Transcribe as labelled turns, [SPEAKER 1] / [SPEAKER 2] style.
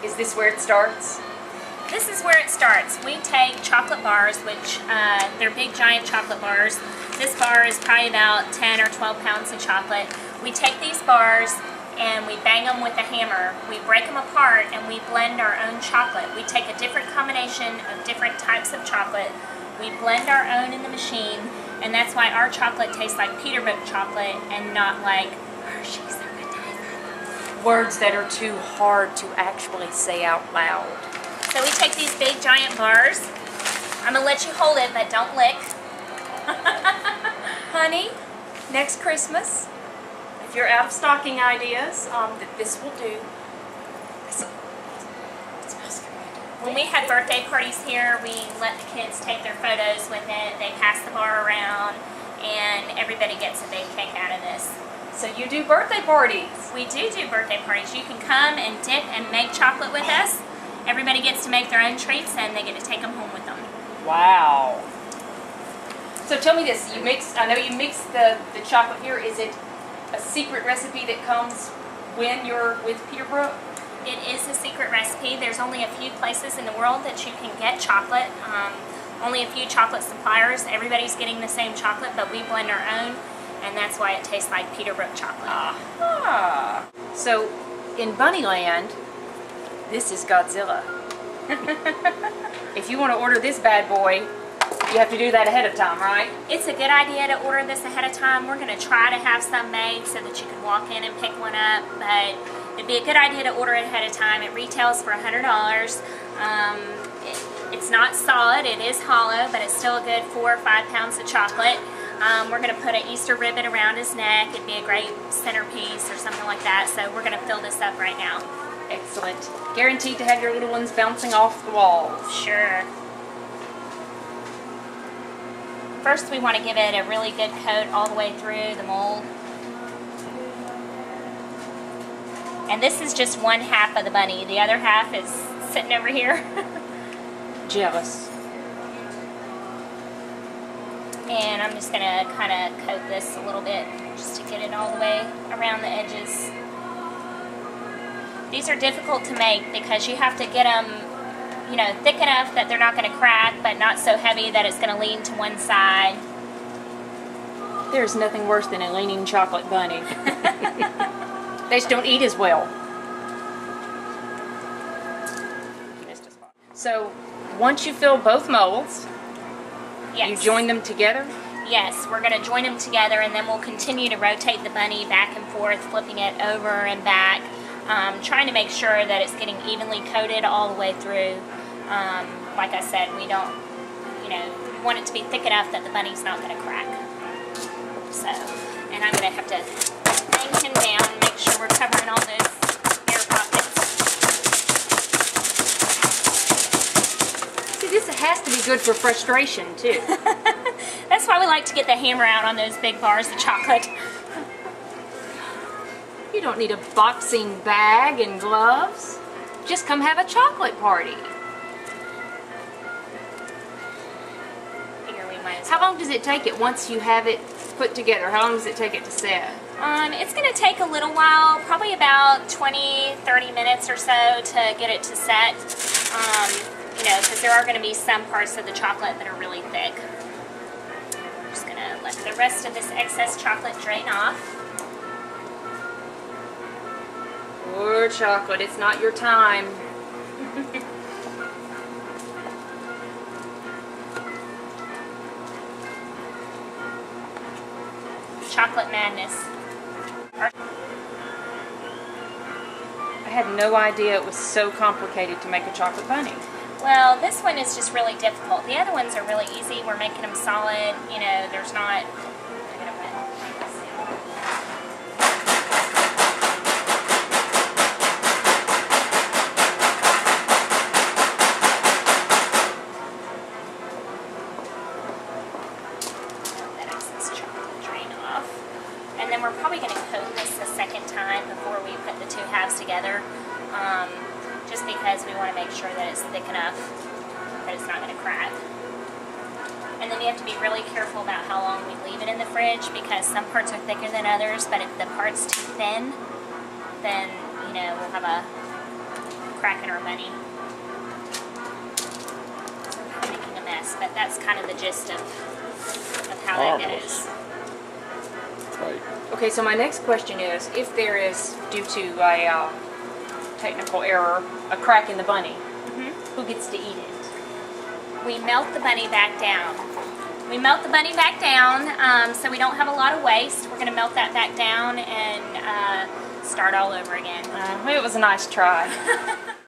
[SPEAKER 1] Is this where it starts?
[SPEAKER 2] This is where it starts. We take chocolate bars, which they're big giant chocolate bars. This bar is probably about 10 or 12 pounds of chocolate. We take these bars and we bang them with a hammer. We break them apart and we blend our own chocolate. We take a different combination of different types of chocolate. We blend our own in the machine, and that's why our chocolate tastes like Peterbrooke chocolate and not like Hershey's or Godiva.
[SPEAKER 1] Words that are too hard to actually say out loud.
[SPEAKER 2] So we take these big giant bars. I'm gonna let you hold it, but don't lick.
[SPEAKER 1] Honey, next Christmas, if you're out of stocking ideas, this will do. It smells good.
[SPEAKER 2] When we had birthday parties here, we let the kids take their photos with it. They pass the bar around, and everybody gets a big cake out of this.
[SPEAKER 1] So you do birthday parties?
[SPEAKER 2] We do birthday parties. You can come and dip and make chocolate with us. Everybody gets to make their own treats, and they get to take them home with them.
[SPEAKER 1] Wow. So tell me this, I know you mix the chocolate here. Is it a secret recipe that comes when you're with Peterbrooke?
[SPEAKER 2] It is a secret recipe. There's only a few places in the world that you can get chocolate. Only a few chocolate suppliers. Everybody's getting the same chocolate, but we blend our own, and that's why it tastes like Peterbrooke chocolate.
[SPEAKER 1] Ah. So in Bunnyland, this is Godzilla. If you want to order this bad boy, you have to do that ahead of time, right?
[SPEAKER 2] It's a good idea to order this ahead of time. We're going to try to have some made so that you can walk in and pick one up, but it'd be a good idea to order it ahead of time. It retails for $100. It's not solid, it is hollow, but it's still a good 4 or 5 pounds of chocolate. We're going to put an Easter ribbon around his neck. It'd be a great centerpiece or something like that, so we're going to fill this up right now.
[SPEAKER 1] Excellent. Guaranteed to have your little ones bouncing off the walls.
[SPEAKER 2] Sure. First, we want to give it a really good coat all the way through the mold. And this is just one half of the bunny. The other half is sitting over here.
[SPEAKER 1] Jealous.
[SPEAKER 2] And I'm just going to kind of coat this a little bit just to get it all the way around the edges. These are difficult to make because you have to get them, you know, thick enough that they're not going to crack, but not so heavy that it's going to lean to one side.
[SPEAKER 1] There's nothing worse than a leaning chocolate bunny. They just don't eat as well. So once you fill both molds,
[SPEAKER 2] yes,
[SPEAKER 1] you join them together?
[SPEAKER 2] Yes, we're going to join them together, and then we'll continue to rotate the bunny back and forth, flipping it over and back. Trying to make sure that it's getting evenly coated all the way through. Like I said, we don't, you know, we want it to be thick enough that the bunny's not going to crack. So, and I'm going to have to bang him down and make sure we're covering all those air pockets.
[SPEAKER 1] See, this has to be good for frustration, too.
[SPEAKER 2] That's why we like to get the hammer out on those big bars of chocolate.
[SPEAKER 1] You don't need a boxing bag and gloves. Just come have a chocolate party.
[SPEAKER 2] Figure we might as
[SPEAKER 1] well. How long does it take it once you have it put together? How long does it take it to set?
[SPEAKER 2] It's going to take a little while, probably about 20-30 minutes or so to get it to set. You know, because there are going to be some parts of the chocolate that are really thick. I'm just going to let the rest of this excess chocolate drain off.
[SPEAKER 1] Poor chocolate, it's not your time.
[SPEAKER 2] Chocolate madness.
[SPEAKER 1] I had no idea it was so complicated to make a chocolate bunny.
[SPEAKER 2] Well, this one is just really difficult. The other ones are really easy. We're making them solid. You know, there's not... And then we're probably going to coat this a second time before we put the two halves together, just because we want to make sure that it's thick enough that it's not going to crack. And then you have to be really careful about how long we leave it in the fridge, because some parts are thicker than others, but if the part's too thin, then, you know, we'll have a crack in our bunny. So we're kind of making a mess, but that's kind of the gist of how that goes.
[SPEAKER 3] Right.
[SPEAKER 1] Okay, so my next question is, if there is, due to a technical error, a crack in the bunny, who gets to eat it?
[SPEAKER 2] We melt the bunny back down. We melt the bunny back down so we don't have a lot of waste. We're going to melt that back down and start all over again.
[SPEAKER 1] It was a nice try.